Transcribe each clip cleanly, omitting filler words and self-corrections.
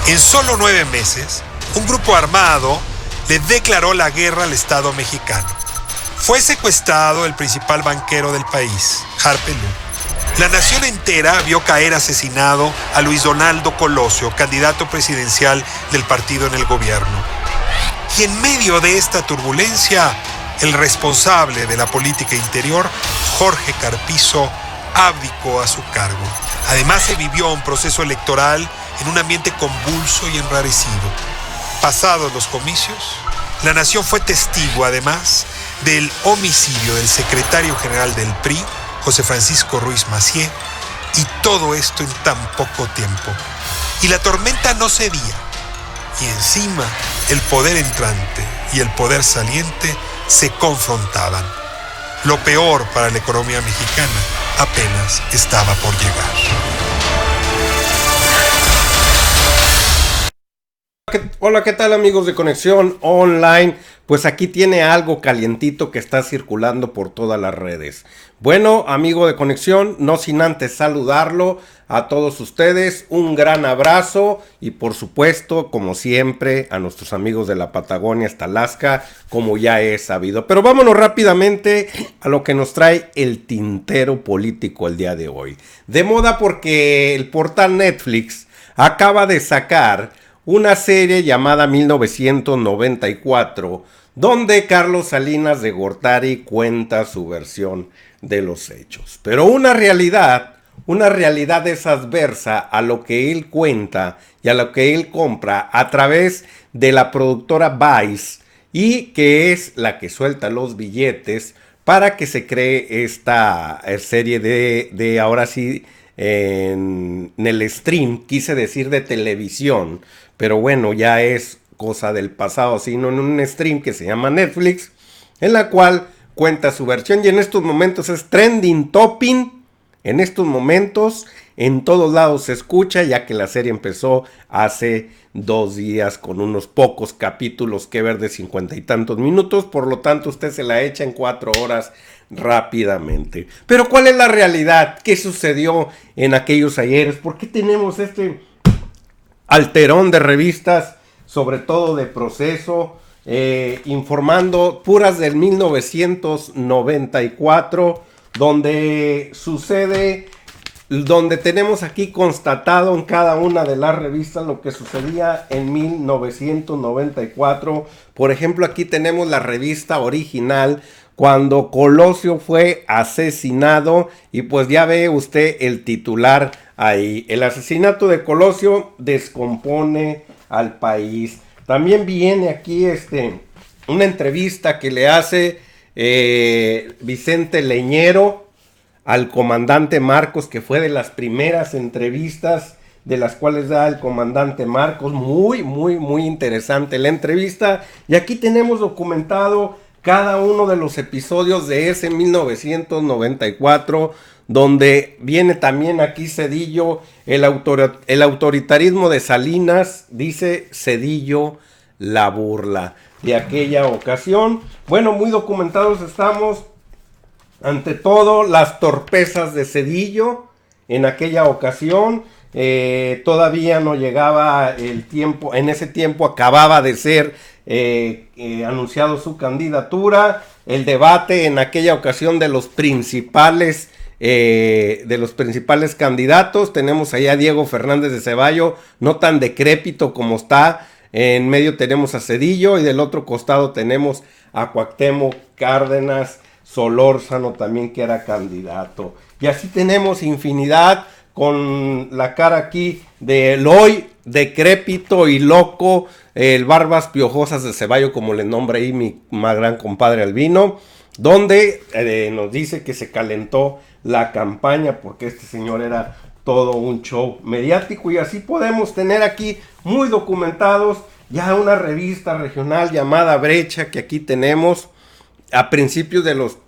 En solo 9 meses, un grupo armado le declaró la guerra al Estado mexicano. Fue secuestrado el principal banquero del país, Harpe Lu. La nación entera vio caer asesinado a Luis Donaldo Colosio, candidato presidencial del partido en el gobierno. Y en medio de esta turbulencia, el responsable de la política interior, Jorge Carpizo, abdicó a su cargo. Además, se vivió un proceso electoral en un ambiente convulso y enrarecido. Pasados los comicios, la nación fue testigo, además, del homicidio del secretario general del PRI, José Francisco Ruiz Massieu, y todo esto en tan poco tiempo. Y la tormenta no cedía, y encima el poder entrante y el poder saliente se confrontaban. Lo peor para la economía mexicana apenas estaba por llegar. Hola, ¿qué tal amigos de Conexión Online? Pues aquí tiene algo calientito que está circulando por todas las redes. Bueno, amigo de Conexión, no sin antes saludarlo a todos ustedes, un gran abrazo y por supuesto, como siempre, a nuestros amigos de la Patagonia hasta Alaska, como ya es sabido. Pero vámonos rápidamente a lo que nos trae el tintero político el día de hoy. De moda porque el portal Netflix acaba de sacar una serie llamada 1994, donde Carlos Salinas de Gortari cuenta su versión de los hechos. Pero una realidad es adversa a lo que él cuenta y a lo que él compra a través de la productora Vice, y que es la que suelta los billetes para que se cree esta serie de ahora sí, en el stream, quise decir de televisión, pero bueno, ya es cosa del pasado, sino en un stream que se llama Netflix, en la cual cuenta su versión y en estos momentos es trending topping. En estos momentos en todos lados se escucha, ya que la serie empezó hace 2 días con unos pocos capítulos que ver de 50 y tantos minutos, por lo tanto usted se la echa en 4 horas rápidamente. Pero ¿cuál es la realidad? ¿Qué sucedió en aquellos ayeres? ¿Por qué tenemos este alterón de revistas, sobre todo de Proceso, informando puras del 1994, donde sucede, donde tenemos aquí constatado en cada una de las revistas lo que sucedía en 1994? Por ejemplo, aquí tenemos la revista original cuando Colosio fue asesinado, y pues ya ve usted el titular ahí: el asesinato de Colosio descompone al país. También viene aquí una entrevista que le hace Vicente Leñero al comandante Marcos, que fue de las primeras entrevistas de las cuales da el comandante Marcos. Muy interesante la entrevista, y aquí tenemos documentado cada uno de los episodios de ese 1994, donde viene también aquí Zedillo, el autoritarismo de Salinas, dice Zedillo, la burla de aquella ocasión. Bueno, muy documentados estamos. Ante todo, las torpezas de Zedillo en aquella ocasión. Todavía no llegaba el tiempo, en ese tiempo acababa de ser anunciado su candidatura. El debate en aquella ocasión de los principales candidatos. Tenemos allá a Diego Fernández de Ceballo, no tan decrépito como está. En medio tenemos a Zedillo y del otro costado tenemos a Cuauhtémoc Cárdenas, Solórzano también, que era candidato. Y así tenemos infinidad, con la cara aquí del hoy decrépito y loco, el Barbas Piojosas de Ceballo, como le nombra ahí mi más gran compadre Albino, donde nos dice que se calentó la campaña porque este señor era todo un show mediático. Y así podemos tener aquí muy documentados ya una revista regional llamada Brecha, que aquí tenemos a principios de los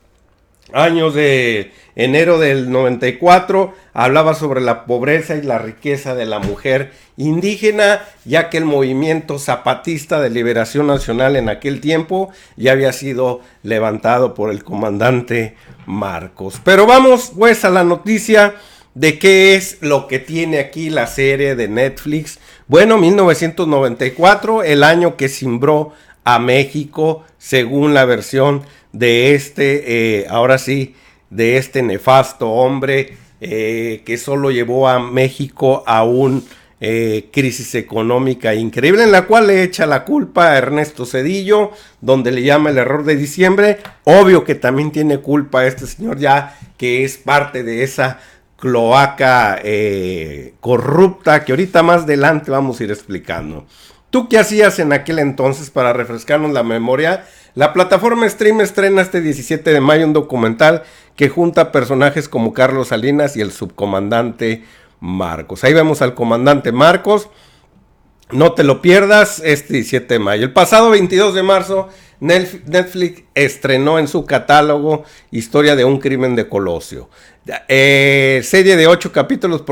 años de enero del 94, hablaba sobre la pobreza y la riqueza de la mujer indígena, ya que el movimiento zapatista de liberación nacional en aquel tiempo ya había sido levantado por el comandante Marcos. Pero vamos pues a la noticia ¿De qué es lo que tiene aquí la serie de Netflix? Bueno, 1994, el año que cimbró a México, según la versión de ahora sí, de este nefasto hombre que solo llevó a México a un crisis económica increíble, en la cual le echa la culpa a Ernesto Zedillo, donde le llama el error de diciembre. Obvio que también tiene culpa este señor, ya que es parte de esa cloaca corrupta, que ahorita más adelante vamos a ir explicando. ¿Tú qué hacías en aquel entonces? Para refrescarnos la memoria, la plataforma Stream estrena este 17 de mayo un documental que junta personajes como Carlos Salinas y el subcomandante Marcos. Ahí vemos al comandante Marcos. No te lo pierdas, este 17 de mayo. El pasado 22 de marzo, Netflix estrenó en su catálogo Historia de un crimen de Colosio. Serie de 8 capítulos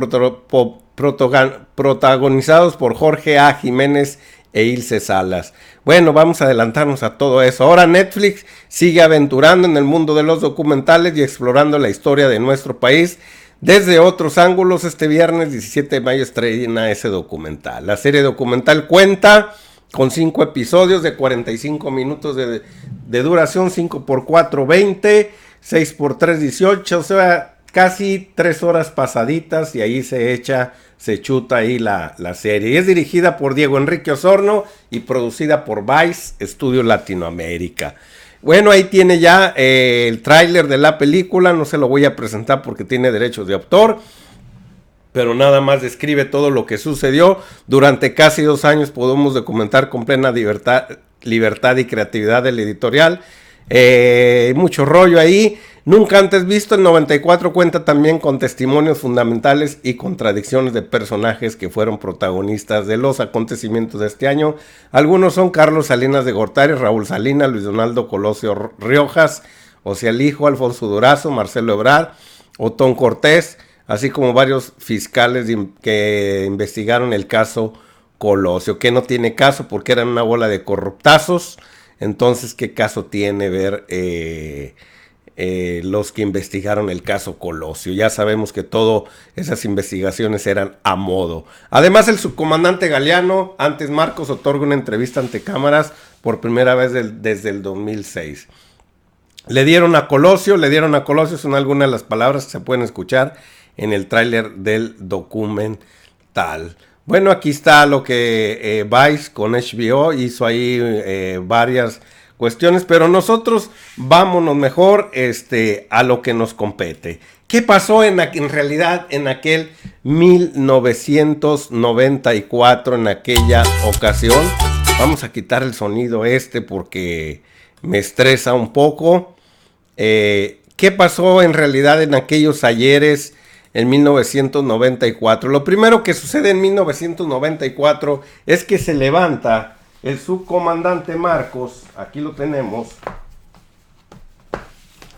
protagonizados por Jorge A. Jiménez e Ilse Salas. Bueno, vamos a adelantarnos a todo eso. Ahora Netflix sigue aventurando en el mundo de los documentales y explorando la historia de nuestro país desde otros ángulos. Este viernes 17 de mayo estrena ese documental. La serie documental cuenta con 5 episodios de 45 minutos de duración, 5 por 4, 20, 6 por 3, 18, o sea, casi 3 horas pasaditas, y ahí se chuta ahí la serie. Y es dirigida por Diego Enrique Osorno y producida por Vice Studios Latinoamérica. Bueno, ahí tiene ya el tráiler de la película. No se lo voy a presentar porque tiene derechos de autor, pero nada más describe todo lo que sucedió. Durante casi 2 años podemos documentar con plena libertad y creatividad del editorial. Mucho rollo ahí, nunca antes visto. El 94 cuenta también con testimonios fundamentales y contradicciones de personajes que fueron protagonistas de los acontecimientos de este año. Algunos son Carlos Salinas de Gortari, Raúl Salinas, Luis Donaldo Colosio Riojas, Ociel Hijo, Alfonso Durazo, Marcelo Ebrard, Otón Cortés, así como varios fiscales que investigaron el caso Colosio, que no tiene caso porque eran una bola de corruptazos. Entonces, ¿qué caso tiene ver los que investigaron el caso Colosio? Ya sabemos que todas esas investigaciones eran a modo. Además, el subcomandante Galeano, antes Marcos, otorga una entrevista ante cámaras por primera vez desde el 2006. Le dieron a Colosio, son algunas de las palabras que se pueden escuchar en el tráiler del documental. Bueno, aquí está lo que Vice con HBO hizo ahí varias cuestiones, pero nosotros vámonos mejor a lo que nos compete. ¿Qué pasó en realidad en aquel 1994, en aquella ocasión? Vamos a quitar el sonido porque me estresa un poco. ¿Qué pasó en realidad en aquellos ayeres en 1994? Lo primero que sucede en 1994 es que se levanta el subcomandante Marcos. Aquí lo tenemos.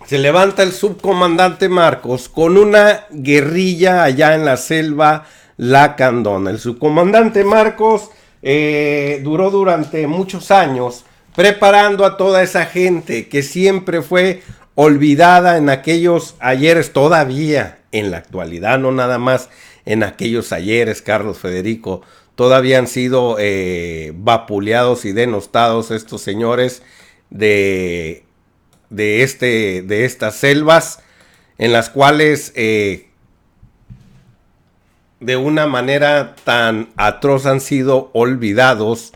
Se levanta el subcomandante Marcos con una guerrilla allá en la selva Lacandona. El subcomandante Marcos duró durante muchos años preparando a toda esa gente que siempre fue olvidada en aquellos ayeres, todavía en la actualidad, no nada más en aquellos ayeres, Carlos Federico, todavía han sido vapuleados y denostados estos señores de estas selvas, en las cuales de una manera tan atroz han sido olvidados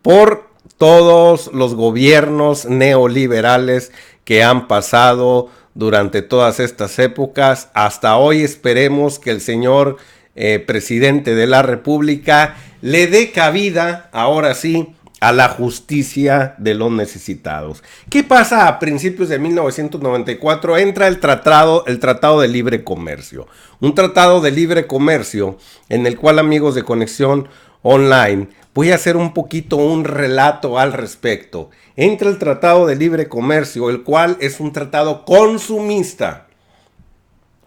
por todos los gobiernos neoliberales que han pasado durante todas estas épocas. Hasta hoy esperemos que el señor presidente de la República le dé cabida, ahora sí, a la justicia de los necesitados. ¿Qué pasa a principios de 1994? Entra el tratado de libre comercio. Un tratado de libre comercio en el cual, amigos de Conexión Online, voy a hacer un relato al respecto. Entra el Tratado de Libre Comercio, el cual es un tratado consumista.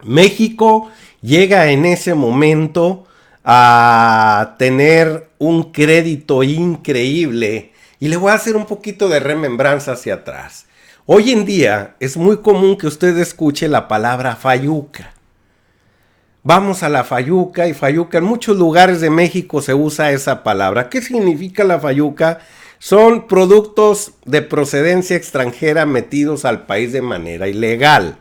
México llega en ese momento a tener un crédito increíble. Y le voy a hacer un poquito de remembranza hacia atrás. Hoy en día es muy común que usted escuche la palabra fayuca. vamos a la fayuca, y fayuca en muchos lugares de México se usa esa palabra. ¿Qué significa la fayuca? Son productos de procedencia extranjera metidos al país de manera ilegal.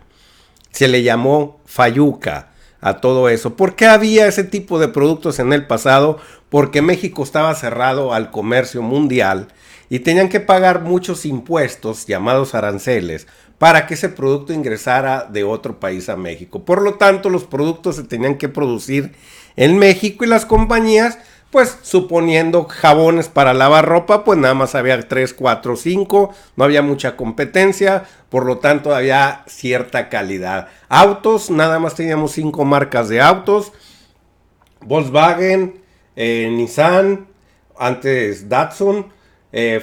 Se le llamó fayuca a todo eso. ¿Por qué había ese tipo de productos en el pasado? Porque México estaba cerrado al comercio mundial y tenían que pagar muchos impuestos llamados aranceles para que ese producto ingresara de otro país a México. Por lo tanto, los productos se tenían que producir en México y las compañías, pues suponiendo jabones para lavar ropa, pues nada más había 3, 4, 5, no había mucha competencia, por lo tanto había cierta calidad. Autos, nada más teníamos 5 marcas de autos: Volkswagen, Nissan, antes Datsun,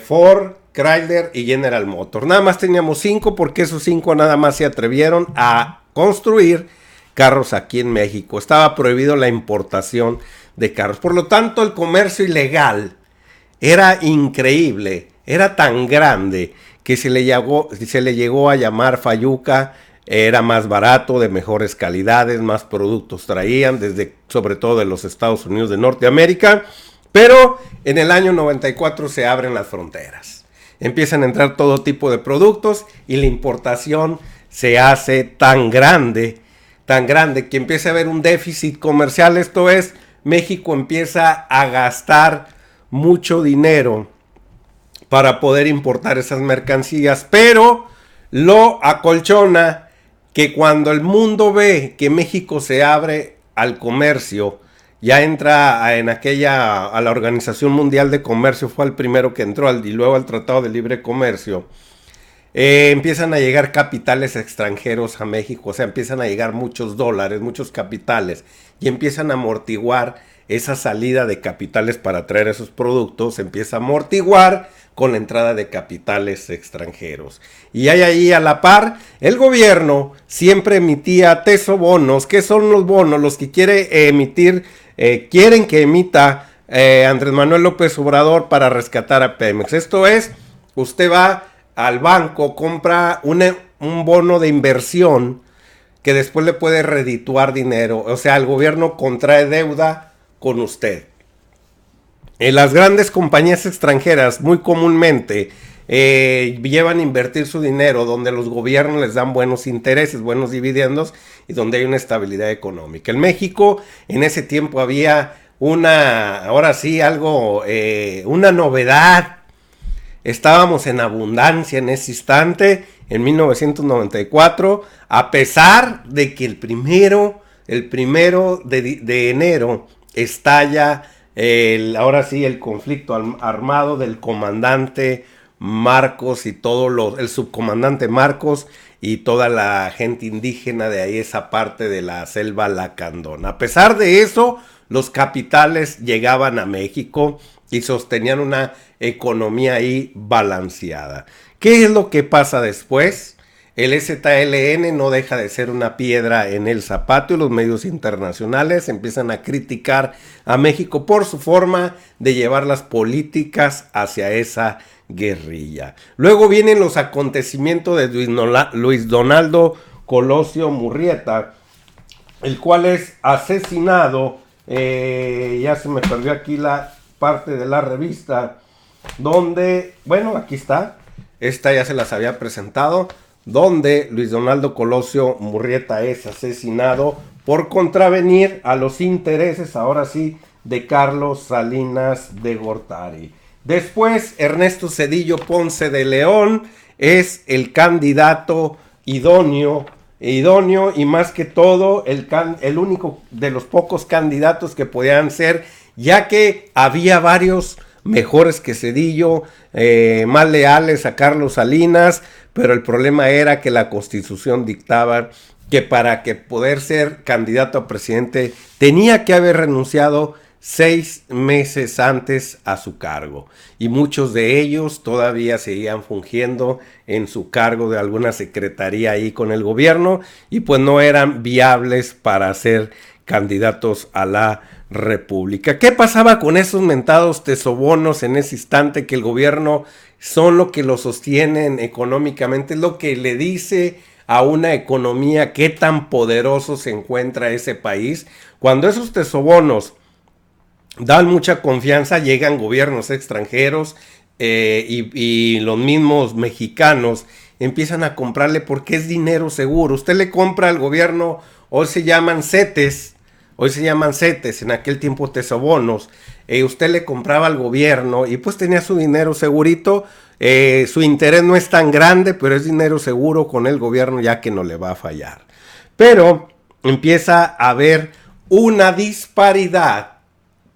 Ford, Chrysler y General Motors. Nada más teníamos 5 porque esos 5 nada más se atrevieron a construir carros aquí en México. Estaba prohibido la importación de carros. Por lo tanto, el comercio ilegal era increíble, era tan grande que se le llegó a llamar fayuca. Era más barato, de mejores calidades, más productos traían, sobre todo de los Estados Unidos de Norteamérica. Pero en el año 94 se abren las fronteras. Empiezan a entrar todo tipo de productos y la importación se hace tan grande que empieza a haber un déficit comercial. Esto es, México empieza a gastar mucho dinero para poder importar esas mercancías, pero lo acolchona que cuando el mundo ve que México se abre al comercio, ya entra a la Organización Mundial de Comercio, fue el primero que entró, y luego al Tratado de Libre Comercio, empiezan a llegar capitales extranjeros a México, o sea, empiezan a llegar muchos dólares, muchos capitales, y empiezan a amortiguar esa salida de capitales para traer esos productos, empieza a amortiguar con la entrada de capitales extranjeros. Y hay ahí a la par, el gobierno siempre emitía tesobonos. ¿Qué son los bonos? Los que quieren que emita Andrés Manuel López Obrador para rescatar a Pemex. Esto es, usted va al banco, compra un bono de inversión que después le puede redituar dinero. O sea, el gobierno contrae deuda con usted. Las grandes compañías extranjeras muy comúnmente llevan a invertir su dinero donde los gobiernos les dan buenos intereses, buenos dividendos y donde hay una estabilidad económica. En México en ese tiempo había una novedad. Estábamos en abundancia en ese instante, en 1994, a pesar de que el primero de enero estalla el conflicto armado del comandante Marcos y el subcomandante Marcos y toda la gente indígena de ahí, esa parte de la selva lacandona. A pesar de eso, los capitales llegaban a México y sostenían una economía ahí balanceada. ¿Qué es lo que pasa después? El EZLN no deja de ser una piedra en el zapato y los medios internacionales empiezan a criticar a México por su forma de llevar las políticas hacia esa guerrilla. Luego vienen los acontecimientos de Luis Donaldo Colosio Murrieta, el cual es asesinado. Ya se me perdió aquí la parte de la revista donde, bueno, aquí está, esta ya se las había presentado, donde Luis Donaldo Colosio Murrieta es asesinado por contravenir a los intereses, ahora sí, de Carlos Salinas de Gortari. Después, Ernesto Zedillo Ponce de León es el candidato idóneo y más que todo el único de los pocos candidatos que podían ser, ya que había varios mejores que Zedillo, más leales a Carlos Salinas, pero el problema era que la Constitución dictaba que para que poder ser candidato a presidente tenía que haber renunciado 6 meses antes a su cargo, y muchos de ellos todavía seguían fungiendo en su cargo de alguna secretaría ahí con el gobierno y pues no eran viables para ser candidatos a la República. ¿Qué pasaba con esos mentados tesobonos en ese instante? Que el gobierno son lo que lo sostienen económicamente, es lo que le dice a una economía, qué tan poderoso se encuentra ese país. Cuando esos tesobonos dan mucha confianza, llegan gobiernos extranjeros y los mismos mexicanos empiezan a comprarle porque es dinero seguro. Usted le compra al gobierno, hoy se llaman CETES, en aquel tiempo tesobonos. Usted le compraba al gobierno y pues tenía su dinero segurito. Su interés no es tan grande, pero es dinero seguro con el gobierno, ya que no le va a fallar. Pero empieza a haber una disparidad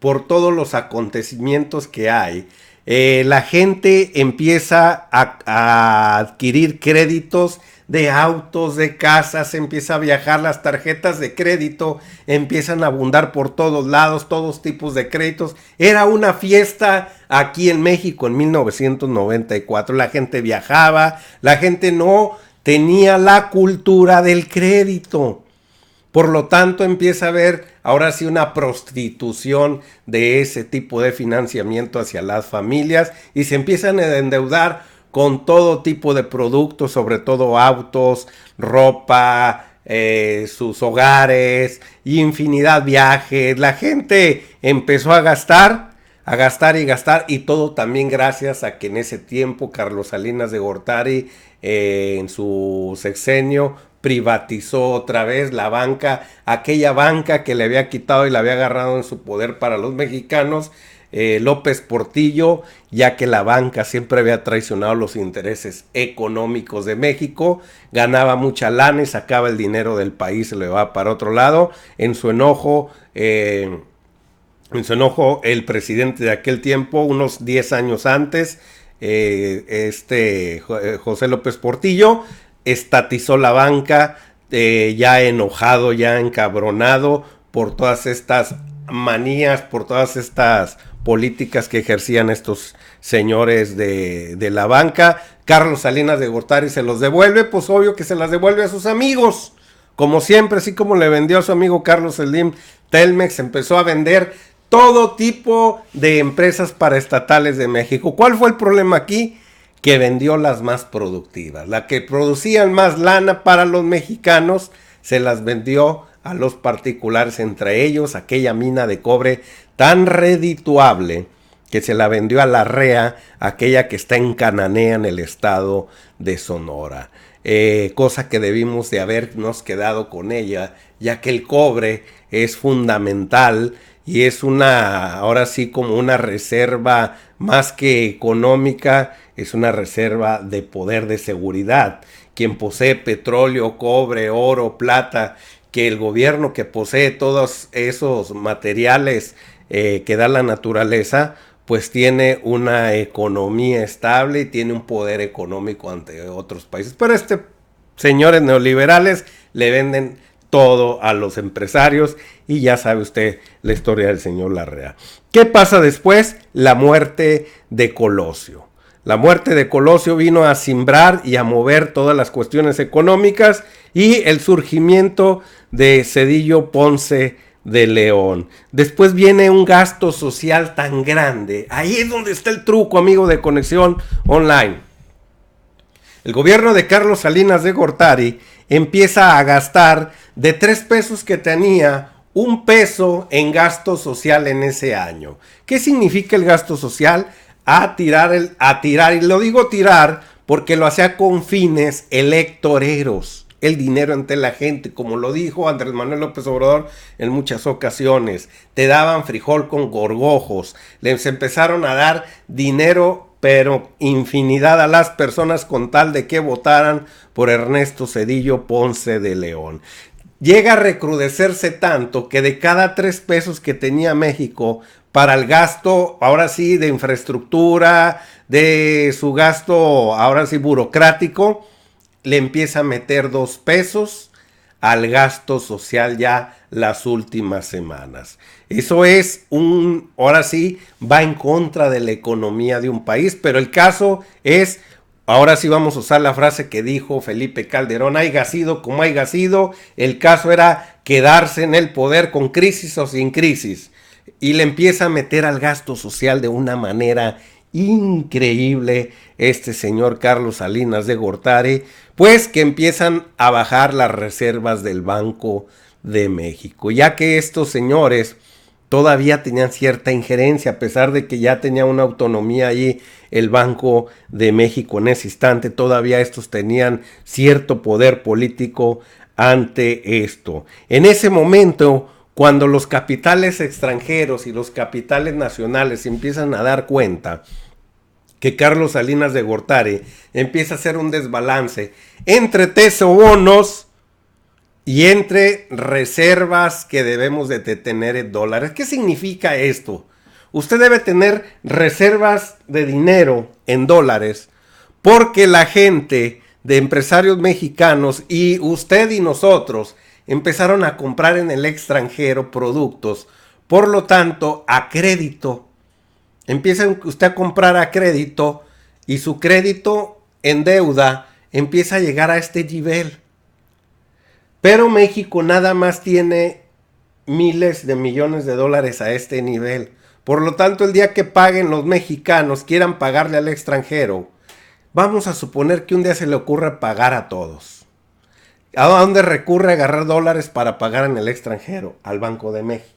por todos los acontecimientos que hay. La gente empieza a adquirir créditos de autos, de casas, empieza a viajar, las tarjetas de crédito empiezan a abundar por todos lados, todos tipos de créditos. Era una fiesta aquí en México en 1994, la gente viajaba, la gente no tenía la cultura del crédito. Por lo tanto, empieza a haber ahora sí una prostitución de ese tipo de financiamiento hacia las familias y se empiezan a endeudar con todo tipo de productos, sobre todo autos, ropa, sus hogares, infinidad de viajes. La gente empezó a gastar y todo también gracias a que en ese tiempo Carlos Salinas de Gortari en su sexenio privatizó otra vez la banca, aquella banca que le había quitado y la había agarrado en su poder para los mexicanos, López Portillo, ya que la banca siempre había traicionado los intereses económicos de México, ganaba mucha lana y sacaba el dinero del país, se lo llevaba para otro lado. En su enojo, el presidente de aquel tiempo, unos 10 años antes, José López Portillo, estatizó la banca, ya enojado, ya encabronado por todas estas manías, por todas estas políticas que ejercían estos señores de la banca. Carlos Salinas de Gortari se los devuelve, pues obvio que se las devuelve a sus amigos, como siempre, así como le vendió a su amigo Carlos Slim Telmex, empezó a vender todo tipo de empresas paraestatales de México. ¿Cuál fue el problema aquí? Que vendió las más productivas, la que producían más lana para los mexicanos, se las vendió a los particulares, entre ellos aquella mina de cobre tan redituable que se la vendió a la REA, aquella que está en Cananea en el estado de Sonora. Cosa que debimos de habernos quedado con ella, ya que el cobre es fundamental y es ahora sí como una reserva más que económica, es una reserva de poder, de seguridad. Quien posee petróleo, cobre, oro, plata, que el gobierno que posee todos esos materiales que da la naturaleza, pues tiene una economía estable y tiene un poder económico ante otros países. Pero señores neoliberales le venden todo a los empresarios y ya sabe usted la historia del señor Larrea. ¿Qué pasa después? La muerte de Colosio. La muerte de Colosio vino a cimbrar y a mover todas las cuestiones económicas y el surgimiento de Cedillo Ponce de León. Después viene un gasto social tan grande. Ahí es donde está el truco, amigo de Conexión Online. El gobierno de Carlos Salinas de Gortari empieza a gastar de 3 pesos que tenía, 1 peso en gasto social en ese año. ¿Qué significa el gasto social? A tirar, y lo digo tirar porque lo hacía con fines electoreros, el dinero ante la gente, como lo dijo Andrés Manuel López Obrador en muchas ocasiones. Te daban frijol con gorgojos, les empezaron a dar dinero, pero infinidad a las personas con tal de que votaran por Ernesto Cedillo Ponce de León. Llega a recrudecerse tanto que de cada 3 pesos que tenía México para el gasto, ahora sí, de infraestructura, de su gasto, ahora sí, burocrático, le empieza a meter 2 pesos al gasto social ya las últimas semanas. Eso es ahora sí, va en contra de la economía de un país, pero el caso es, ahora sí vamos a usar la frase que dijo Felipe Calderón, haya sido como haya sido, el caso era quedarse en el poder con crisis o sin crisis. Y le empieza a meter al gasto social de una manera increíble este señor Carlos Salinas de Gortari, pues que empiezan a bajar las reservas del Banco de México, ya que estos señores todavía tenían cierta injerencia, a pesar de que ya tenía una autonomía ahí el Banco de México en ese instante, todavía estos tenían cierto poder político ante esto. En ese momento, cuando los capitales extranjeros y los capitales nacionales se empiezan a dar cuenta que Carlos Salinas de Gortari empieza a hacer un desbalance entre tesobonos y entre reservas que debemos de tener en dólares. ¿Qué significa esto? Usted debe tener reservas de dinero en dólares porque la gente de empresarios mexicanos y usted y nosotros empezaron a comprar en el extranjero productos. Por lo tanto, a crédito. Empieza usted a comprar a crédito y su crédito en deuda empieza a llegar a este nivel. Pero México nada más tiene miles de millones de dólares a este nivel. Por lo tanto, el día que paguen los mexicanos, quieran pagarle al extranjero, vamos a suponer que un día se le ocurre pagar a todos. ¿A dónde recurre a agarrar dólares para pagar en el extranjero? Al Banco de México.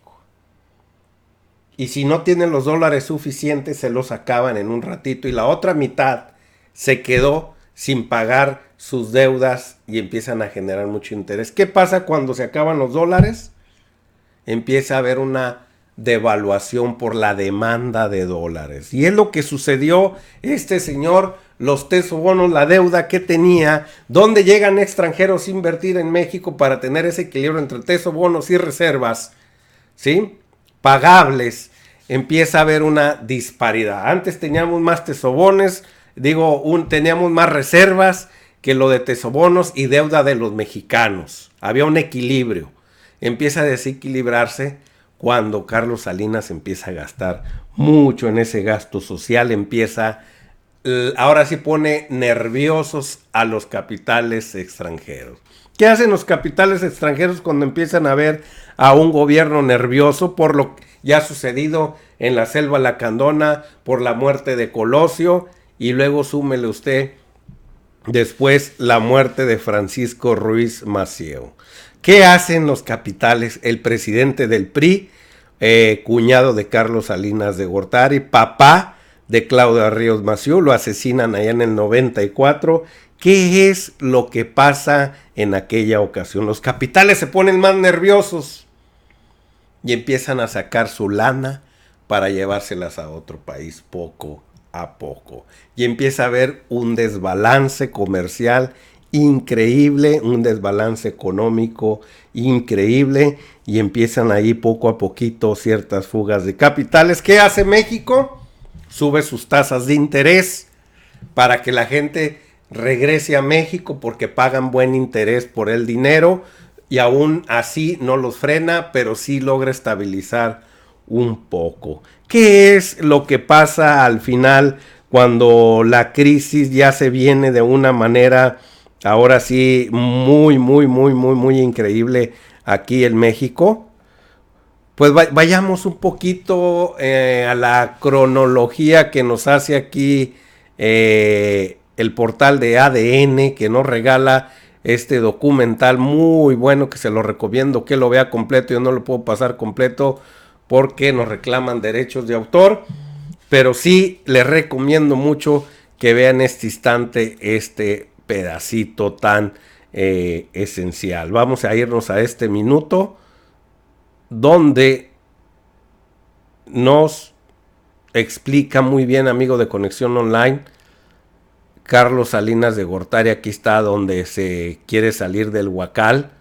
Y si no tienen los dólares suficientes, se los acaban en un ratito. Y la otra mitad se quedó sin pagar sus deudas y empiezan a generar mucho interés. ¿Qué pasa cuando se acaban los dólares? Empieza a haber una devaluación por la demanda de dólares. Y es lo que sucedió este señor, los tesobonos, la deuda que tenía, donde llegan extranjeros a invertir en México para tener ese equilibrio entre tesobonos y reservas, ¿sí?, pagables. Empieza a haber una disparidad. Antes teníamos más tesobones, teníamos más reservas que lo de tesobonos y deuda de los mexicanos. Había un equilibrio. Empieza a desequilibrarse cuando Carlos Salinas empieza a gastar mucho en ese gasto social. Ahora sí pone nerviosos a los capitales extranjeros. ¿Qué hacen los capitales extranjeros cuando empiezan a ver a un gobierno nervioso por lo que ya ha sucedido en la Selva Lacandona, por la muerte de Colosio, y luego súmele usted después la muerte de Francisco Ruiz Massieu? ¿Qué hacen los capitales? El presidente del PRI, cuñado de Carlos Salinas de Gortari, papá de Claudia Ríos Massieu, lo asesinan allá en el 94. ¿Qué es lo que pasa en aquella ocasión? Los capitales se ponen más nerviosos y empiezan a sacar su lana para llevárselas a otro país poco a poco. Y empieza a haber un desbalance comercial increíble, un desbalance económico increíble, y empiezan ahí poco a poquito ciertas fugas de capitales. ¿Qué hace México? Sube sus tasas de interés para que la gente regrese a México porque pagan buen interés por el dinero, y aún así no los frena, pero sí logra estabilizar un poco. ¿Qué es lo que pasa al final cuando la crisis ya se viene de una manera, ahora sí, muy increíble aquí en México? Pues vayamos un poquito a la cronología que nos hace aquí el portal de ADN, que nos regala este documental muy bueno, que se lo recomiendo que lo vea completo. Yo no lo puedo pasar completo porque nos reclaman derechos de autor, pero sí les recomiendo mucho que vean este instante, este pedacito tan esencial. Vamos a irnos a este minuto donde nos explica muy bien, amigo de Conexión Online, Carlos Salinas de Gortari. Aquí está donde se quiere salir del huacal.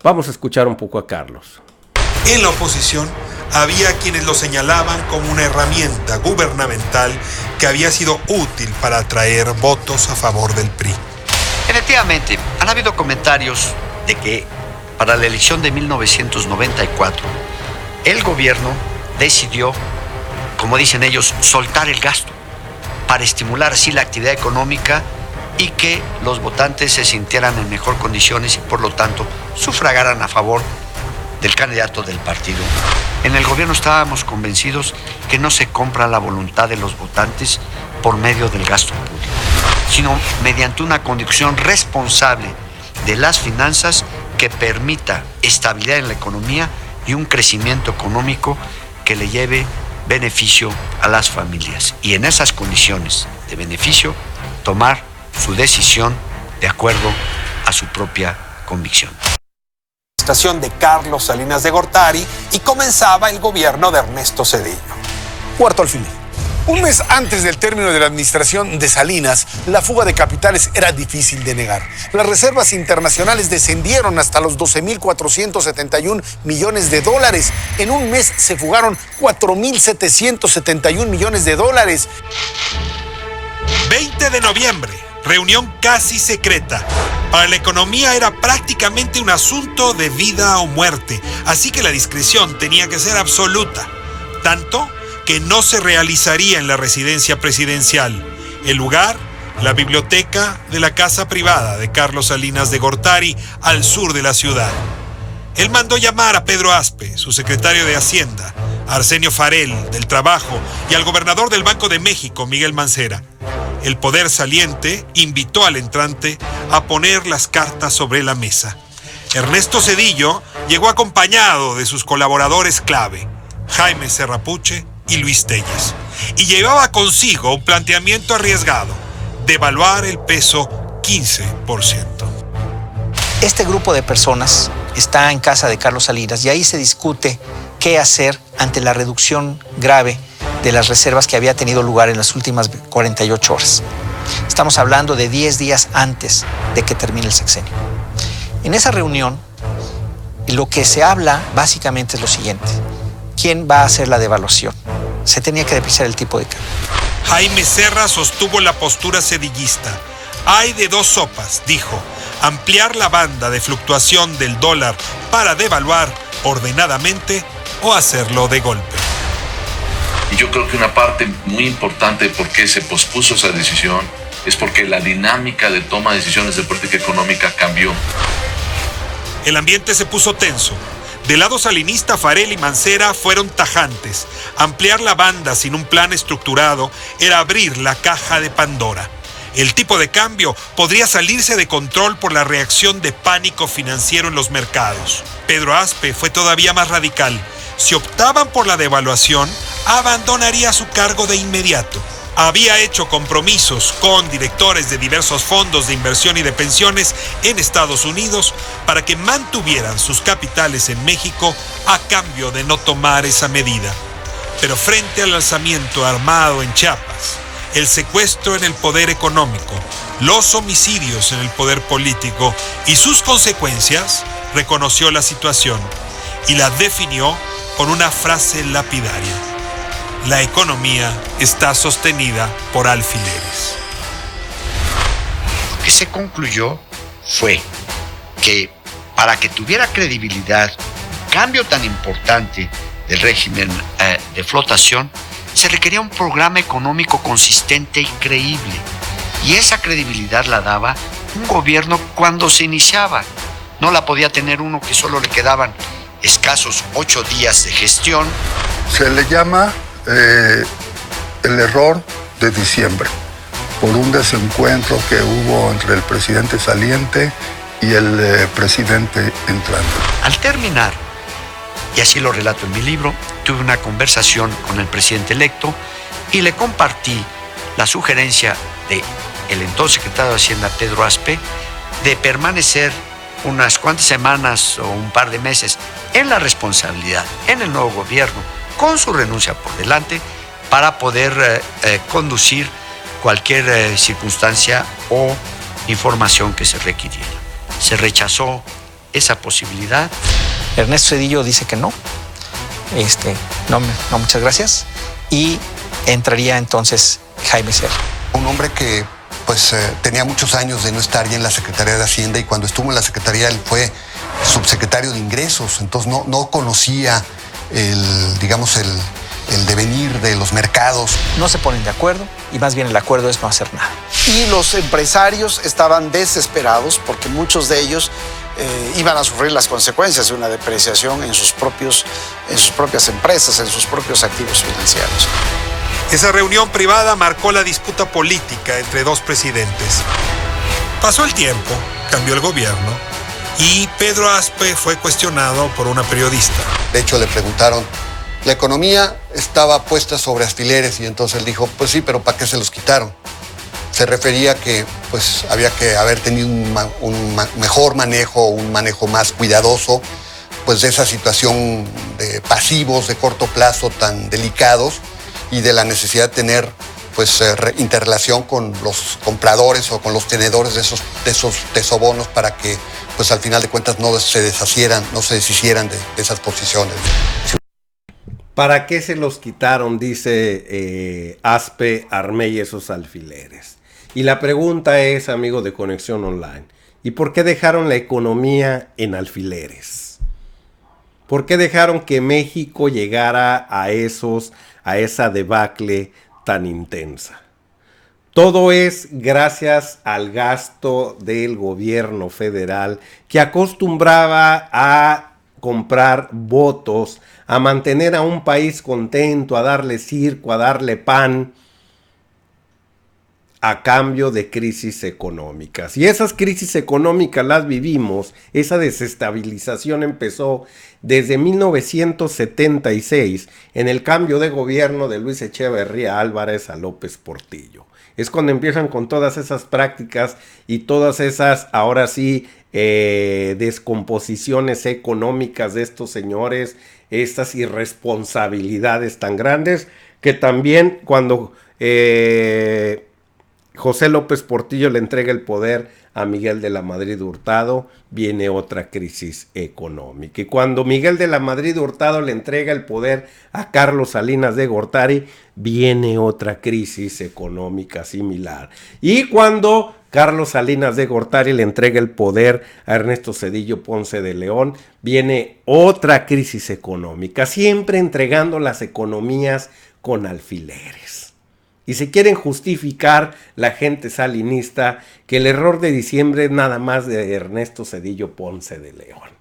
Vamos a escuchar un poco a Carlos. En la oposición había quienes lo señalaban como una herramienta gubernamental que había sido útil para atraer votos a favor del PRI. Efectivamente, han habido comentarios de que para la elección de 1994 el gobierno decidió, como dicen ellos, soltar el gasto para estimular así la actividad económica y que los votantes se sintieran en mejor condiciones y por lo tanto sufragaran a favor del candidato del partido En el gobierno estábamos convencidos que no se compra la voluntad de los votantes por medio del gasto público, sino mediante una conducción responsable de las finanzas que permita estabilidad en la economía y un crecimiento económico que le lleve beneficio a las familias. Y en esas condiciones de beneficio, tomar su decisión de acuerdo a su propia convicción. De Carlos Salinas de Gortari y comenzaba el gobierno de Ernesto Zedillo. Cuarto al final. Un mes antes del término de la administración de Salinas, la fuga de capitales era difícil de negar. Las reservas internacionales descendieron hasta los 12.471 millones de dólares. En un mes se fugaron 4.771 millones de dólares. 20 de noviembre, reunión casi secreta. Para la economía era prácticamente un asunto de vida o muerte, así que la discreción tenía que ser absoluta. Tanto que no se realizaría en la residencia presidencial. El lugar, la biblioteca de la casa privada de Carlos Salinas de Gortari, al sur de la ciudad. Él mandó llamar a Pedro Aspe, su secretario de Hacienda, a Arsenio Farell, del Trabajo, y al gobernador del Banco de México, Miguel Mancera. El poder saliente invitó al entrante a poner las cartas sobre la mesa. Ernesto Zedillo llegó acompañado de sus colaboradores clave, Jaime Serrapuche y Luis Telles, y llevaba consigo un planteamiento arriesgado: devaluar el peso 15%. Este grupo de personas está en casa de Carlos Salinas y ahí se discute qué hacer ante la reducción grave de las reservas que había tenido lugar en las últimas 48 horas. Estamos hablando de 10 días antes de que termine el sexenio. En esa reunión, lo que se habla básicamente es lo siguiente: ¿quién va a hacer la devaluación? Se tenía que depreciar el tipo de cambio. Jaime Serra sostuvo la postura sedillista. Hay de dos sopas, dijo: ampliar la banda de fluctuación del dólar para devaluar ordenadamente o hacerlo de golpe. Y yo creo que una parte muy importante de por qué se pospuso esa decisión es porque la dinámica de toma de decisiones de política económica cambió. El ambiente se puso tenso. Del lado salinista, Farell y Mancera fueron tajantes. Ampliar la banda sin un plan estructurado era abrir la caja de Pandora. El tipo de cambio podría salirse de control por la reacción de pánico financiero en los mercados. Pedro Aspe fue todavía más radical. Si optaban por la devaluación, abandonaría su cargo de inmediato. Había hecho compromisos con directores de diversos fondos de inversión y de pensiones en Estados Unidos para que mantuvieran sus capitales en México a cambio de no tomar esa medida. Pero frente al alzamiento armado en Chiapas, el secuestro en el poder económico, los homicidios en el poder político y sus consecuencias, reconoció la situación y la definió con una frase lapidaria: la economía está sostenida por alfileres. Lo que se concluyó fue que para que tuviera credibilidad un cambio tan importante del régimen de flotación, se requería un programa económico consistente y creíble. Y esa credibilidad la daba un gobierno cuando se iniciaba. No la podía tener uno que solo le quedaban escasos 8 días de gestión. Se le llama el error de diciembre, por un desencuentro que hubo entre el presidente saliente y el presidente entrante. Al terminar, y así lo relato en mi libro, tuve una conversación con el presidente electo y le compartí la sugerencia del entonces secretario de Hacienda, Pedro Aspe, de permanecer unas cuantas semanas o un par de meses en la responsabilidad, en el nuevo gobierno, con su renuncia por delante, para poder conducir cualquier circunstancia o información que se requiriera. Se rechazó esa posibilidad. Ernesto Zedillo dice que no, no, muchas gracias, y entraría entonces Jaime Serra. Un hombre que tenía muchos años de no estar ya en la Secretaría de Hacienda, y cuando estuvo en la Secretaría él fue subsecretario de Ingresos, entonces no conocía el devenir de los mercados. No se ponen de acuerdo y más bien el acuerdo es no hacer nada. Y los empresarios estaban desesperados porque muchos de ellos iban a sufrir las consecuencias de una depreciación en sus propias empresas, en sus propios activos financieros. Esa reunión privada marcó la disputa política entre dos presidentes. Pasó el tiempo, cambió el gobierno y Pedro Aspe fue cuestionado por una periodista. De hecho, le preguntaron, la economía estaba puesta sobre alfileres y entonces él dijo, pues sí, pero ¿para qué se los quitaron? Se refería a que pues, había que haber tenido un mejor manejo, un manejo más cuidadoso pues, de esa situación de pasivos de corto plazo tan delicados y de la necesidad de tener pues, interrelación con los compradores o con los tenedores de esos tesobonos para que pues, al final de cuentas no se deshicieran de esas posiciones. ¿Para qué se los quitaron? Dice Aspe Armella esos alfileres. Y la pregunta es, amigo de Conexión Online, ¿y por qué dejaron la economía en alfileres? ¿Por qué dejaron que México llegara a esa debacle tan intensa? Todo es gracias al gasto del gobierno federal que acostumbraba a comprar votos, a mantener a un país contento, a darle circo, a darle pan, a cambio de crisis económicas. Y esas crisis económicas las vivimos, esa desestabilización empezó desde 1976 en el cambio de gobierno de Luis Echeverría Álvarez a López Portillo. Es cuando empiezan con todas esas prácticas y todas esas, ahora sí, descomposiciones económicas de estos señores, estas irresponsabilidades tan grandes, que también cuando José López Portillo le entrega el poder a Miguel de la Madrid Hurtado, viene otra crisis económica. Y cuando Miguel de la Madrid Hurtado le entrega el poder a Carlos Salinas de Gortari, viene otra crisis económica similar. Y cuando Carlos Salinas de Gortari le entrega el poder a Ernesto Zedillo Ponce de León, viene otra crisis económica, siempre entregando las economías con alfileres. Y se quieren justificar la gente salinista que el error de diciembre es nada más de Ernesto Zedillo Ponce de León.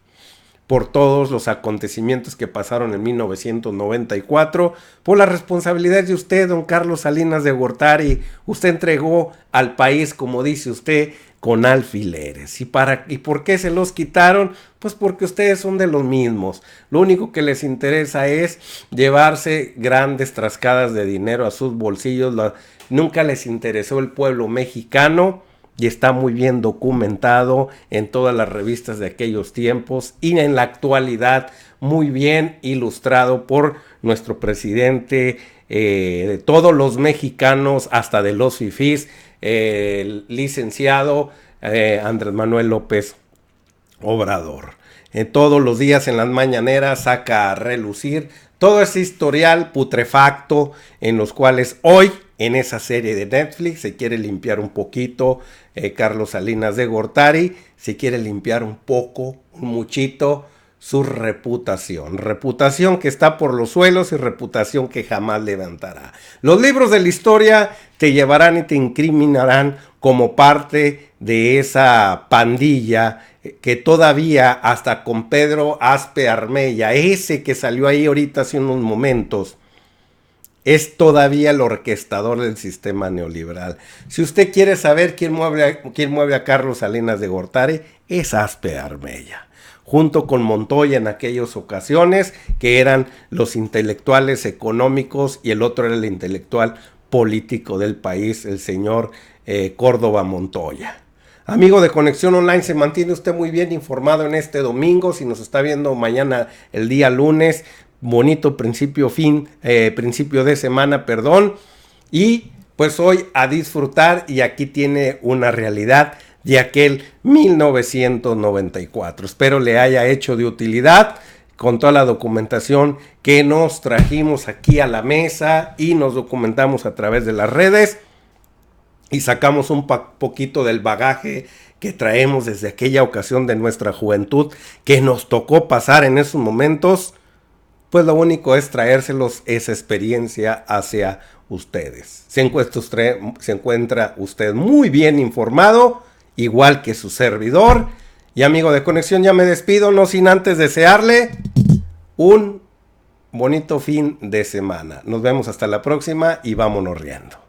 Por todos los acontecimientos que pasaron en 1994, por las responsabilidades de usted, don Carlos Salinas de Gortari, usted entregó al país, como dice usted, con alfileres. ¿Y por qué se los quitaron? Pues porque ustedes son de los mismos. Lo único que les interesa es llevarse grandes trascadas de dinero a sus bolsillos. Nunca les interesó el pueblo mexicano y está muy bien documentado en todas las revistas de aquellos tiempos y en la actualidad muy bien ilustrado por nuestro presidente, de todos los mexicanos, hasta de los fifís, el licenciado Andrés Manuel López Obrador. Todos los días en las mañaneras saca a relucir todo ese historial putrefacto en los cuales hoy en esa serie de Netflix se quiere limpiar un poquito. Carlos Salinas de Gortari se quiere limpiar un poco, un muchito, su reputación que está por los suelos y reputación que jamás levantará. Los libros de la historia te llevarán y te incriminarán como parte de esa pandilla que todavía hasta con Pedro Aspe Armella, ese que salió ahí ahorita hace unos momentos, es todavía el orquestador del sistema neoliberal. Si usted quiere saber quién mueve a Carlos Salinas de Gortari, es Aspe Armella, junto con Montoya en aquellas ocasiones, que eran los intelectuales económicos y el otro era el intelectual político del país, el señor Córdoba Montoya. Amigo de Conexión Online, se mantiene usted muy bien informado en este domingo. Si nos está viendo mañana, el día lunes, bonito principio de semana, y pues hoy a disfrutar, y aquí tiene una realidad de aquel 1994. Espero le haya hecho de utilidad con toda la documentación que nos trajimos aquí a la mesa y nos documentamos a través de las redes y sacamos un poquito del bagaje que traemos desde aquella ocasión de nuestra juventud que nos tocó pasar en esos momentos. Pues lo único es traérselos esa experiencia hacia ustedes. Se encuentra usted muy bien informado, igual que su servidor, Y amigo de Conexión, ya me despido, no sin antes desearle un bonito fin de semana. Nos vemos hasta la próxima y vámonos riendo.